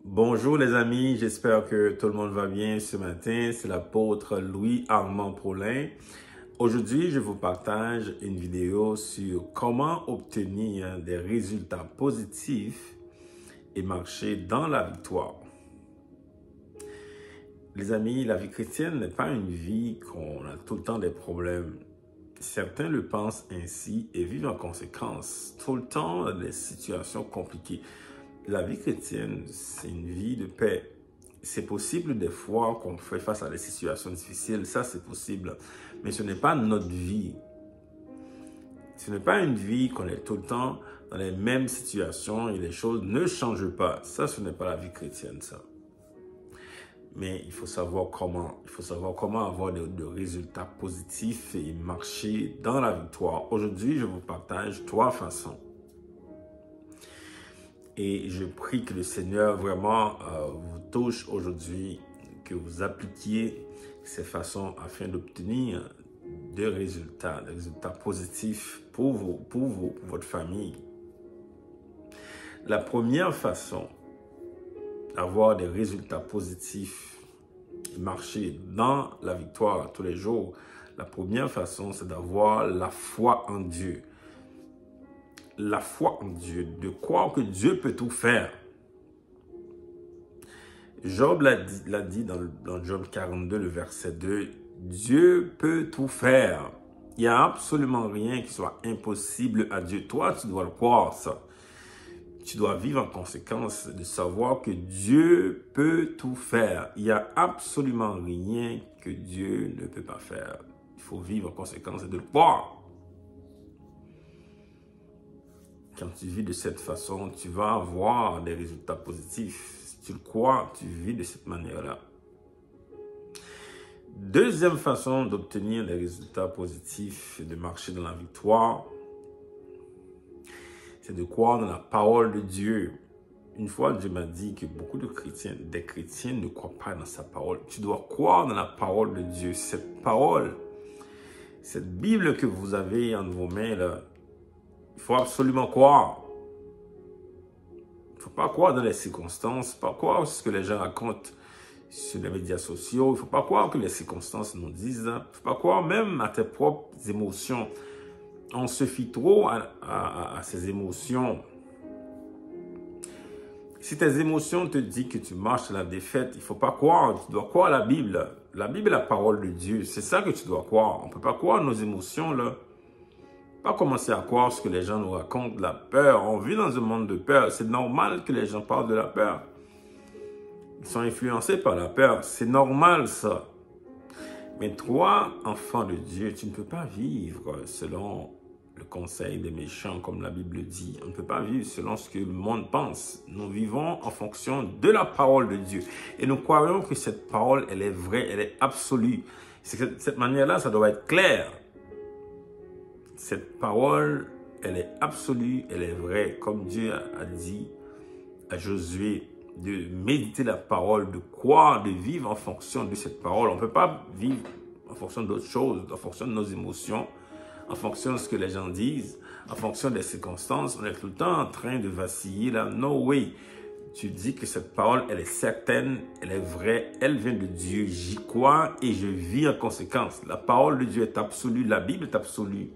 Bonjour les amis, j'espère que tout le monde va bien ce matin. C'est l'apôtre Louis-Armand Paulin. Aujourd'hui, je vous partage une vidéo sur comment obtenir des résultats positifs et marcher dans la victoire. Les amis, la vie chrétienne n'est pas une vie qu'on a tout le temps des problèmes. Certains le pensent ainsi et vivent en conséquence, tout le temps des situations compliquées. La vie chrétienne, c'est une vie de paix. C'est possible des fois qu'on fait face à des situations difficiles, ça c'est possible, mais ce n'est pas notre vie. Ce n'est pas une vie qu'on est tout le temps dans les mêmes situations et les choses ne changent pas. Ça, ce n'est pas la vie chrétienne, ça. Mais il faut savoir comment. Il faut savoir comment avoir de résultats positifs et marcher dans la victoire. Aujourd'hui, je vous partage 3 façons. Et je prie que le Seigneur vraiment vous touche aujourd'hui, que vous appliquiez ces façons afin d'obtenir des résultats positifs pour vous, pour votre famille. La première façon d'avoir des résultats positifs et marcher dans la victoire tous les jours, la première façon, c'est d'avoir la foi en Dieu. La foi en Dieu, de croire que Dieu peut tout faire. Job l'a dit dans Job 42, le verset 2, Dieu peut tout faire. Il n'y a absolument rien qui soit impossible à Dieu. Toi, tu dois le croire, ça. Tu dois vivre en conséquence de savoir que Dieu peut tout faire. Il n'y a absolument rien que Dieu ne peut pas faire. Il faut vivre en conséquence et de le croire. Quand tu vis de cette façon, tu vas avoir des résultats positifs. Si tu le crois, tu vis de cette manière-là. Deuxième façon d'obtenir des résultats positifs et de marcher dans la victoire, c'est de croire dans la parole de Dieu. Une fois, Dieu m'a dit que beaucoup de chrétiens, des chrétiens ne croient pas dans sa parole. Tu dois croire dans la parole de Dieu. Cette parole, cette Bible que vous avez entre vos mains, là, il faut absolument croire. Il ne faut pas croire dans les circonstances, pas croire ce que les gens racontent sur les médias sociaux. Il ne faut pas croire que les circonstances nous disent. Il ne faut pas croire même à tes propres émotions. On se fie trop à ces émotions. Si tes émotions te disent que tu marches à la défaite, il ne faut pas croire. Tu dois croire à la Bible. La Bible est la parole de Dieu. C'est ça que tu dois croire. On ne peut pas croire nos émotions, là. Pas commencer à croire ce que les gens nous racontent, la peur. On vit dans un monde de peur. C'est normal que les gens parlent de la peur. Ils sont influencés par la peur. C'est normal, ça. Mais toi, enfant de Dieu, tu ne peux pas vivre selon le conseil des méchants, comme la Bible dit. On ne peut pas vivre selon ce que le monde pense. Nous vivons en fonction de la parole de Dieu. Et nous croyons que cette parole, elle est vraie, elle est absolue. De cette manière-là, ça doit être clair. Cette parole, elle est absolue, elle est vraie. Comme Dieu a dit à Josué, de méditer la parole, de croire, de vivre en fonction de cette parole. On ne peut pas vivre en fonction d'autres choses, en fonction de nos émotions, en fonction de ce que les gens disent, en fonction des circonstances. On est tout le temps en train de vaciller là. No way. Tu dis que cette parole, elle est certaine, elle est vraie, elle vient de Dieu. J'y crois et je vis en conséquence. La parole de Dieu est absolue, la Bible est absolue.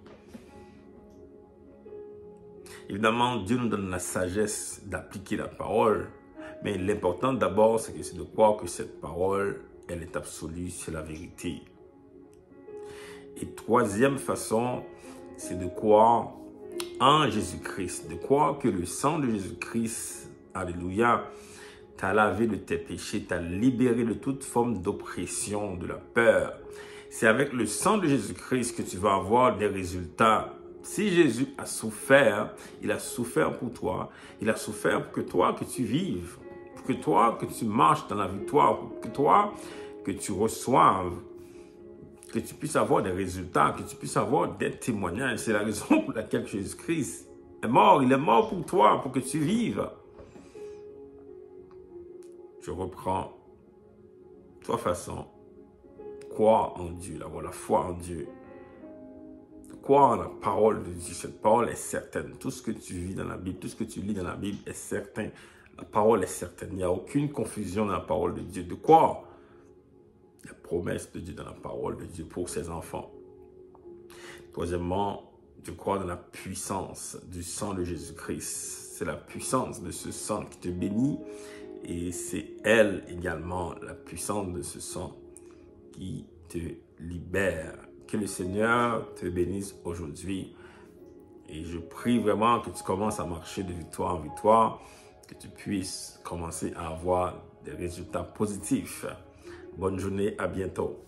Évidemment, Dieu nous donne la sagesse d'appliquer la parole. Mais l'important d'abord, c'est de croire que cette parole, elle est absolue, c'est la vérité. Et troisième façon, c'est de croire en Jésus-Christ. De croire que le sang de Jésus-Christ, alléluia, t'a lavé de tes péchés, t'a libéré de toute forme d'oppression, de la peur. C'est avec le sang de Jésus-Christ que tu vas avoir des résultats. Si Jésus a souffert, il a souffert pour toi. Il a souffert pour que toi, que tu vives. Pour que toi, que tu marches dans la victoire. Pour que toi, que tu reçoives. Que tu puisses avoir des résultats. Que tu puisses avoir des témoignages. C'est la raison pour laquelle Jésus-Christ est mort. Il est mort pour toi, pour que tu vives. Je reprends. 3 façons. Croire en Dieu, avoir la foi en Dieu. Croire en la parole de Dieu. Cette parole est certaine. Tout ce que tu vis dans la Bible, tout ce que tu lis dans la Bible est certain. La parole est certaine. Il n'y a aucune confusion dans la parole de Dieu. De quoi? La promesse de Dieu dans la parole de Dieu pour ses enfants. Troisièmement, je crois dans la puissance du sang de Jésus-Christ. C'est la puissance de ce sang qui te bénit et c'est elle également, la puissance de ce sang qui te libère. Que le Seigneur te bénisse aujourd'hui. Et je prie vraiment que tu commences à marcher de victoire en victoire, que tu puisses commencer à avoir des résultats positifs. Bonne journée, à bientôt.